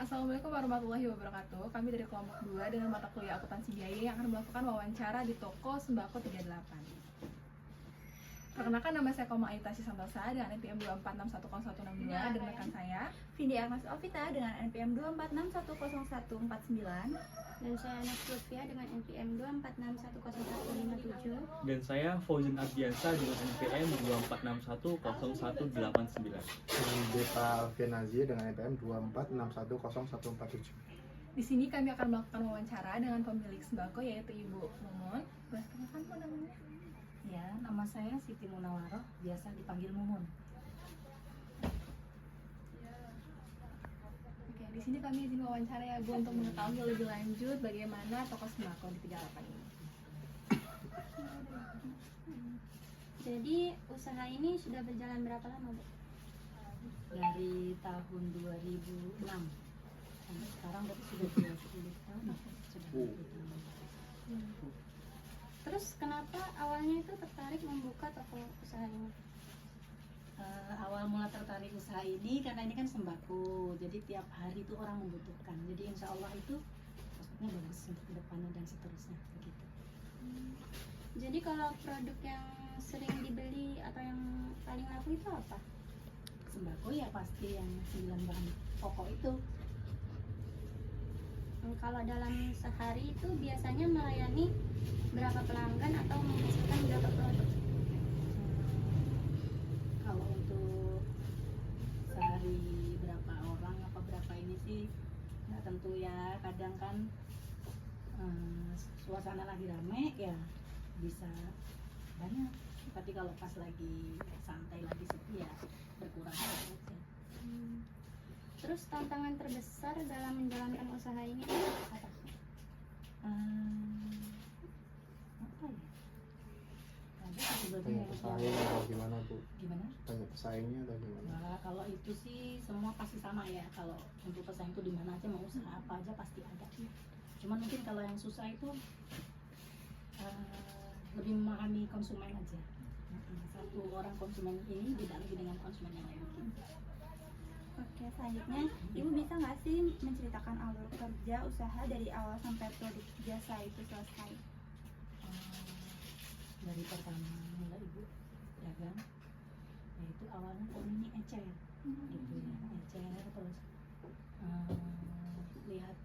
Assalamualaikum warahmatullahi wabarakatuh. Kami dari kelompok 2 dengan mata kuliah akuntansi biaya yang akan melakukan wawancara di toko Sembako 38. Perkenalkan, nama saya Koma Aita Santosa dengan NPM 246101162 dan rekan saya Vindi Armas Alvita dengan NPM 246100149. Dan saya Anak Lutfia dengan NPM 246100157. Dan saya Fauzan Ardiansa dengan NPM 246100189. Beta Alfianazi dengan NPM 246100147. Di sini kami akan melakukan wawancara dengan pemilik sembako yaitu Ibu Mumun. Boleh perkenalkan Bu namanya? Ya, nama saya Siti Munawaroh, biasa dipanggil Mumun. Oke, di sini kami izin wawancara ya Bu untuk mengetahui lebih lanjut bagaimana toko sembako di 38 ini. Jadi usaha ini sudah berjalan berapa lama, Bu? Dari tahun 2006 sampai sekarang berarti sudah 20 tahun. Sudah 20 tahun. Terus kenapa awalnya itu tertarik membuka toko usaha ini? Awal mula tertarik usaha ini karena ini kan sembako, jadi tiap hari itu orang membutuhkan. Jadi insya Allah itu maksudnya bagus untuk kedepannya dan seterusnya begitu. Jadi kalau produk yang sering dibeli atau yang paling laku itu apa? Sembako ya pasti yang 9 bahan pokok itu. Kalau dalam sehari itu biasanya melayani berapa pelanggan atau menghasilkan berapa produk? Kalau untuk sehari berapa orang apa berapa ini sih nggak tentu ya, kadang kan suasana lagi rame ya bisa banyak, tapi kalau pas lagi santai lagi sepi ya berkurang aja. Terus tantangan terbesar dalam menjalankan usaha ini apa? Apa ya? Ada sebetulnya Banyak pesaingnya atau gimana Bu? gimana? Banyak pesaingnya atau gimana? Nah, kalau itu sih semua pasti sama ya. Kalau untuk pesaing itu di mana aja, mau usaha apa aja pasti ada. Cuman mungkin kalau yang susah itu lebih memahami konsumen aja. Satu orang konsumen ini beda lagi dengan konsumen yang lain. Oke, selanjutnya Ibu bisa nggak sih menceritakan alur kerja usaha dari awal sampai produk jasa itu selesai? Dari pertama mulai Ibu dagang, yaitu awalnya ini ecer, gitu ya, ecer terus lihat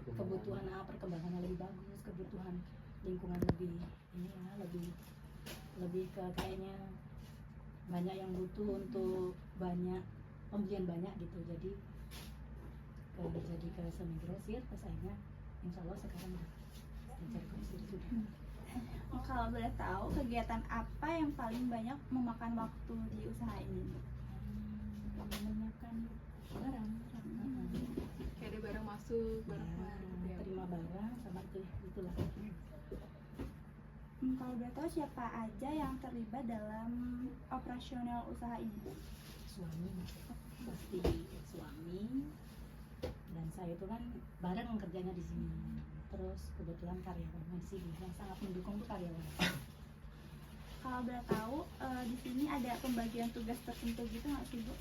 kebutuhan perkembangannya lebih bagus, kebutuhan lingkungan lebih ini ya, lebih ke kayaknya banyak yang butuh untuk banyak pembelian banyak gitu, jadi ke semi grosir, pas akhirnya insya Allah sekarang udah ecer grosir sudah. Kalau boleh tahu kegiatan apa yang paling banyak memakan waktu di usaha ini? Menyiapkan barang, Kayak ada barang masuk, barang keluar gitu ya. terima barang sama itulah. Kalau boleh tahu siapa aja yang terlibat dalam operasional usaha ini? Suami, pasti suami, dan saya itu kan bareng kerjanya di sini. Terus kebetulan karyawan masih yang sangat mendukung tuh karyawan. Kalau boleh tahu di sini ada pembagian tugas tertentu gitu nggak sih Bu?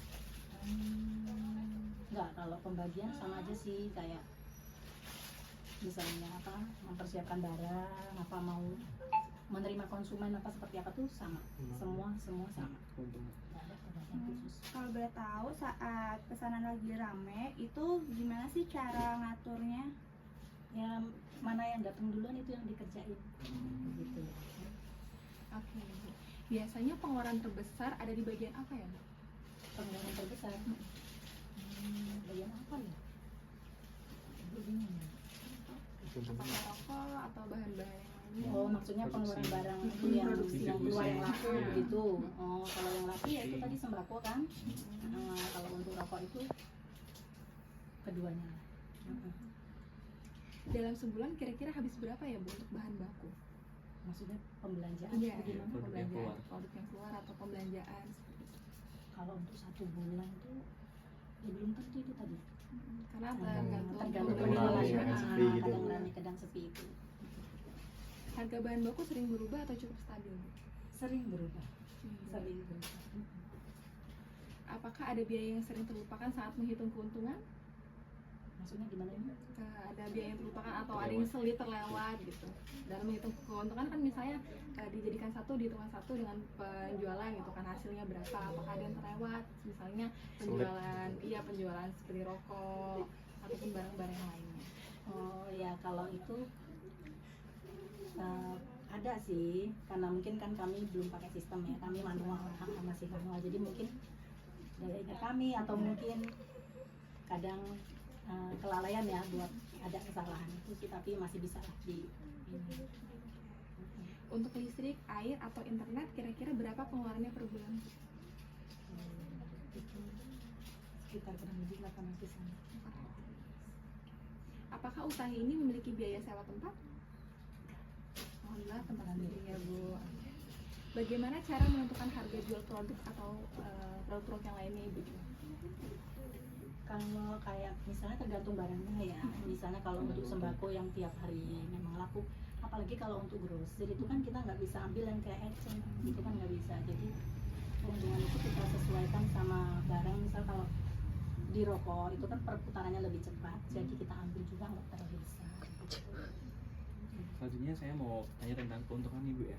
Enggak, kalau pembagian sama aja sih, kayak misalnya apa, mempersiapkan barang, apa mau menerima konsumen apa seperti apa tuh sama, semua sama, nggak ada pembagian khusus. Kalau boleh tahu saat pesanan lagi rame itu gimana sih cara ngaturnya? Ya mana yang datang duluan itu yang dikerjain, gitu. Oke, Bu. Biasanya pengeluaran terbesar ada di bagian apa ya, Bu? Pengeluaran terbesar, bagian apa ya? Ibu bingung ya. Apakah rokok atau bahan-bahan yang lainnya? Oh, maksudnya pengeluaran barang itu yang keluar yang laku gitu. Oh, kalau yang laku ya itu tadi sembako kan. Kalau untuk rokok itu keduanya. Dalam sebulan kira-kira habis berapa ya Bu untuk bahan baku? Maksudnya pembelanjaan Iya, bagaimana? Produk yang keluar. Produk yang keluar atau pembelanjaan seperti itu. Kalau untuk 1 bulan tuh ya belum tentu itu tadi. Karena Tergantung Kadang penjualan, rame, kadang sepi gitu. kadang rame, kadang sepi itu. harga bahan baku sering berubah atau cukup stabil, Bu? Sering berubah. Apakah ada biaya yang sering terlupakan saat menghitung keuntungan? Maksudnya gimana ini? Ada biaya yang terlupakan atau ada yang sulit terlewat gitu dalam menghitung keuntungan kan, misalnya dijadikan satu, dihitungkan satu dengan penjualan gitu kan, hasilnya berapa, apakah ada yang terlewat misalnya penjualan, iya penjualan seperti rokok ataupun barang-barang yang lainnya. Oh ya, kalau itu ada sih, karena mungkin kan kami belum pakai sistem ya, kami manual, masih manual, jadi mungkin daya ingat kami atau mungkin kadang kelalaian ya buat ada kesalahan itu sih, tapi masih bisa lah di ini. Untuk listrik, air atau internet kira-kira berapa pengeluarannya per bulan? Itu sekitar kurang lebih 800-an. Apakah usaha ini memiliki biaya sewa tempat? Alhamdulillah tempat sendiri ya Bu. Bagaimana cara menentukan harga jual produk atau produk-produk yang lainnya Ibu? Kalau kayak misalnya tergantung barangnya ya, misalnya kalau untuk sembako yang tiap hari memang laku, apalagi kalau untuk grosir itu kan kita nggak bisa ambil yang kayak eceng, itu kan nggak bisa. Jadi keuntungan itu kita sesuaikan sama barang. Misal kalau di rokok itu kan perputarannya lebih cepat, jadi kita ambil juga nggak terlalu besar. Selanjutnya saya mau tanya tentang keuntungan Ibu ya.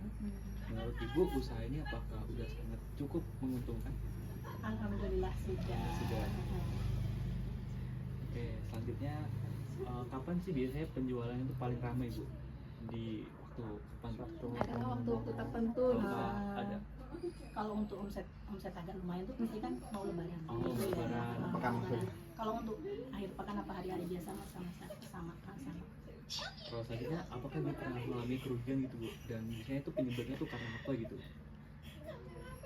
Menurut Ibu usaha ini apakah udah sangat cukup menguntungkan? Alhamdulillah sudah. Sudah. Oke, selanjutnya kapan sih biasanya penjualan itu paling ramai Bu? Di waktu Adakah waktu-waktu tertentu? ada? Kalau untuk omset agak lumayan tuh pasti kan mau lebaran. Oh, lebaran. Pekan mungkin. Kalau untuk akhir pekan apa hari-hari biasa sama. Kalau selanjutnya apakah Ibu pernah mengalami kerugian gitu Bu? Dan biasanya itu penyebabnya tuh karena apa gitu?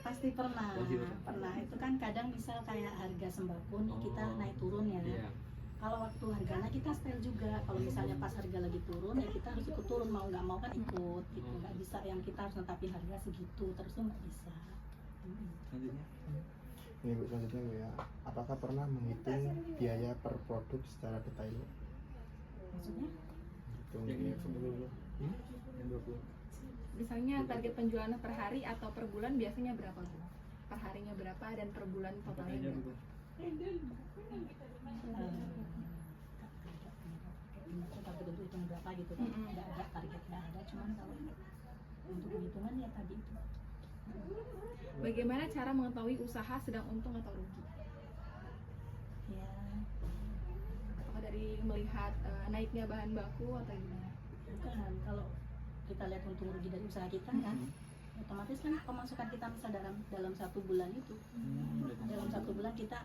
Pasti pernah. Pasti pernah. Pernah. Itu kan kadang misal kayak harga sembako nih kita Oh. naik turun ya. Iya. Kalau waktu harganya kita setel juga. Kalau misalnya pas harga lagi turun ya kita harus ikut turun, mau nggak mau kan ikut gitu. Nggak bisa yang kita harus netapin harga segitu terus tuh nggak bisa. Selanjutnya Ini Bu, selanjutnya Bu ya, apakah pernah menghitung biaya per produk secara detail? Maksudnya? Hitung yang ini dulu. Yang 20. Misalnya target penjualan per hari atau per bulan biasanya berapa Bu? Per harinya berapa dan per bulan totalnya Aja berapa? Bu. Tapi tentu hitung berapa gitu kan? Nggak ada target, nggak ada. Cuman kalau untuk perhitungan ya tadi itu. Bagaimana cara mengetahui usaha sedang untung atau rugi? Ya, Apakah dari melihat naiknya bahan baku atau gimana? bukan. Kalau kita lihat untung rugi dari usaha kita kan, otomatis kan pemasukan kita misal dalam 1 bulan itu, dalam 1 bulan kita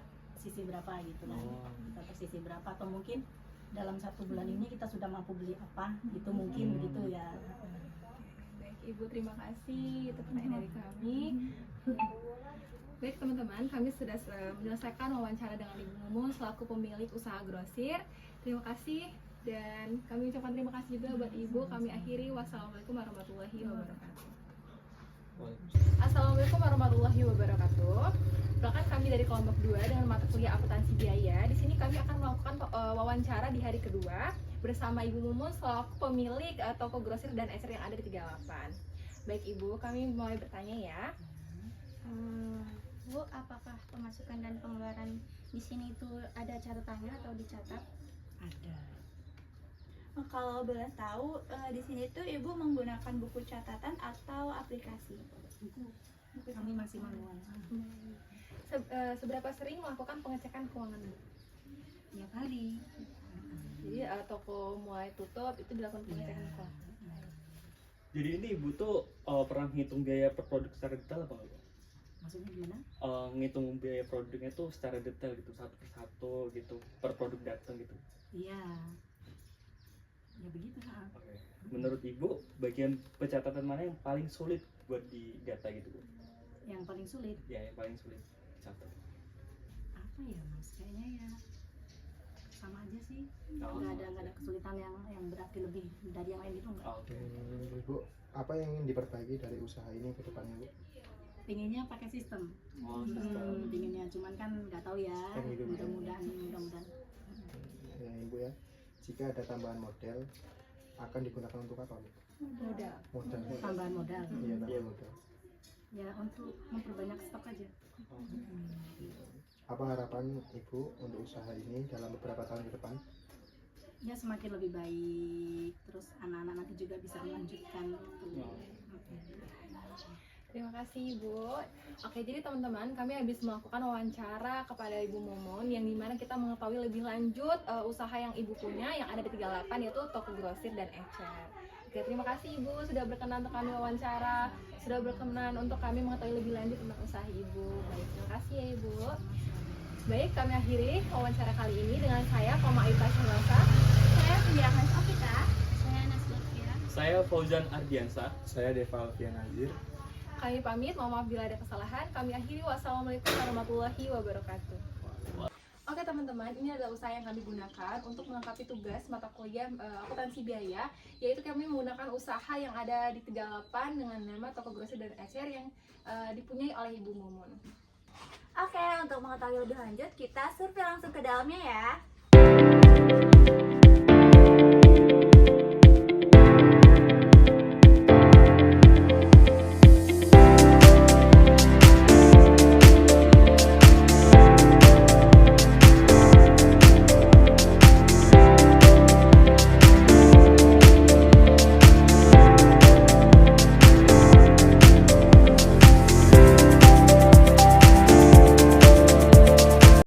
sisi berapa gitu kan? Oh. Kita tersisi berapa atau mungkin dalam 1 bulan ini kita sudah mampu beli apa? Itu mungkin begitu ya. Baik Ibu, terima kasih itu pertanyaan dari kami. Baik teman-teman, kami sudah menyelesaikan wawancara dengan Ibu Mumun selaku pemilik usaha grosir. Terima kasih dan kami ucapkan terima kasih juga buat Ibu. Kami akhiri, wassalamualaikum warahmatullahi wabarakatuh. Assalamualaikum warahmatullahi wabarakatuh. Perkenalkan kami dari kelompok 2 dengan mata kuliah akuntansi biaya. Di sini kami akan melakukan wawancara di hari kedua bersama Ibu Mumun selaku pemilik toko grosir dan ecer yang ada di 38. Baik Ibu, kami mulai bertanya ya. Bu, apakah pemasukan dan pengeluaran di sini itu ada catatannya atau dicatat? Ada. Kalau boleh tahu di sini tuh Ibu menggunakan buku catatan atau aplikasi? Kami masih manual. Seberapa sering melakukan pengecekan keuangan Bu? Tiap hari. Jadi toko mulai tutup itu dilakukan pengecekan Iya. keuangan. Jadi ini Ibu tuh pernah ngitung biaya per produk secara detail apa enggak? Maksudnya gimana? Ngitung biaya produknya tuh secara detail gitu, satu persatu gitu, per produk datang gitu. Iya. Ya begitu. Oke. Menurut Ibu, bagian pencatatan mana yang paling sulit buat di data gitu Bu? Yang paling sulit Ya, yang paling sulit catat. apa ya Mas? Kayaknya ya sama aja sih. Oh, Nggak ada kesulitan yang berarti lebih dari yang lain gitu enggak. Oke. Bu, apa yang ingin diperbaiki dari usaha ini ke depannya Bu? Pinginnya pakai sistem. Oh, sistem. Pinginnya cuman kan nggak tahu ya. Kan gitu. Mudah-mudahan. Ya Ibu ya, jika ada tambahan model akan digunakan untuk apa Bu? Modal. Modal. Tambahan modal. Iya, tambahan modal. Ya untuk memperbanyak stok aja. Apa harapan Ibu untuk usaha ini dalam beberapa tahun ke depan? ya semakin lebih baik, terus anak-anak nanti juga bisa melanjutkan gitu. Terima kasih Ibu. Oke, jadi teman-teman, kami habis melakukan wawancara kepada Ibu Momon yang dimana kita mengetahui lebih lanjut usaha yang Ibu punya yang ada di 38, yaitu toko grosir dan ecer. Oke, terima kasih Ibu sudah berkenan untuk kami wawancara, sudah berkenan untuk kami mengetahui lebih lanjut tentang usaha Ibu. Baik, terima kasih ya Ibu. Baik, kami akhiri wawancara kali ini dengan saya, Koma Ayu Tasya. Saya Fidiakan Sofita. Saya Anas Lutfia. Saya Fauzan Ardiansa. Saya Deva Alfian Nazir. Kami pamit, mohon maaf bila ada kesalahan. Kami akhiri, wassalamualaikum warahmatullahi wabarakatuh. Oke teman-teman, ini adalah usaha yang kami gunakan untuk melengkapi tugas mata kuliah akuntansi biaya, yaitu kami menggunakan usaha yang ada di 38 dengan nama toko grosir dan ecer yang dipunyai oleh Ibu Momon. Oke, untuk mengetahui lebih lanjut, kita survei langsung ke dalamnya ya.